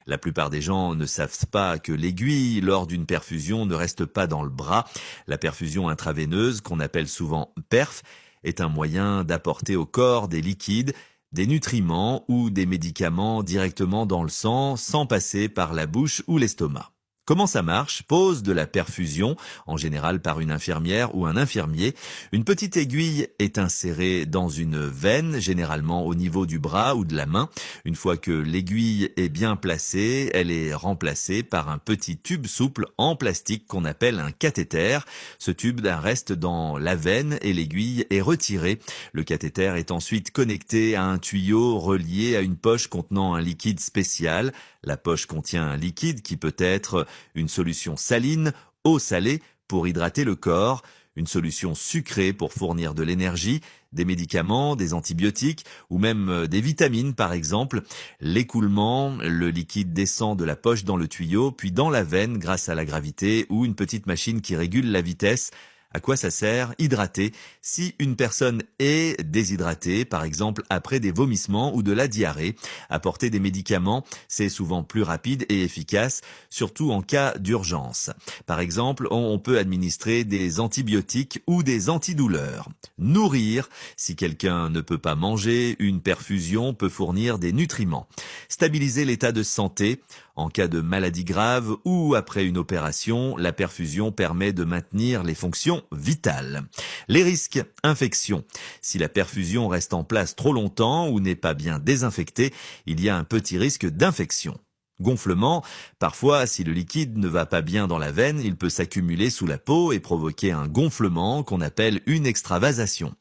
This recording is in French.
La plupart des gens ne savent pas que l'aiguille, lors d'une perfusion, ne reste pas dans le bras. La perfusion intraveineuse, qu'on appelle souvent perf, est un moyen d'apporter au corps des liquides, des nutriments ou des médicaments directement dans le sang sans passer par la bouche ou l'estomac. Comment ça marche? Pose de la perfusion, en général par une infirmière ou un infirmier. Une petite aiguille est insérée dans une veine, généralement au niveau du bras ou de la main. Une fois que l'aiguille est bien placée, elle est remplacée par un petit tube souple en plastique qu'on appelle un cathéter. Ce tube reste dans la veine et l'aiguille est retirée. Le cathéter est ensuite connecté à un tuyau relié à une poche contenant un liquide spécial. La poche contient un liquide qui peut être une solution saline, eau salée pour hydrater le corps, une solution sucrée pour fournir de l'énergie, des médicaments, des antibiotiques ou même des vitamines par exemple. L'écoulement, le liquide descend de la poche dans le tuyau puis dans la veine grâce à la gravité ou une petite machine qui régule la vitesse. À quoi ça sert? Hydrater. Si une personne est déshydratée, par exemple après des vomissements ou de la diarrhée, apporter des médicaments, c'est souvent plus rapide et efficace, surtout en cas d'urgence. Par exemple, on peut administrer des antibiotiques ou des antidouleurs. Nourrir. Si quelqu'un ne peut pas manger, une perfusion peut fournir des nutriments. Stabiliser l'état de santé. En cas de maladie grave ou après une opération, la perfusion permet de maintenir les fonctions vitales. Les risques, infection. Si la perfusion reste en place trop longtemps ou n'est pas bien désinfectée, il y a un petit risque d'infection. Gonflement, parfois si le liquide ne va pas bien dans la veine, il peut s'accumuler sous la peau et provoquer un gonflement qu'on appelle une extravasation.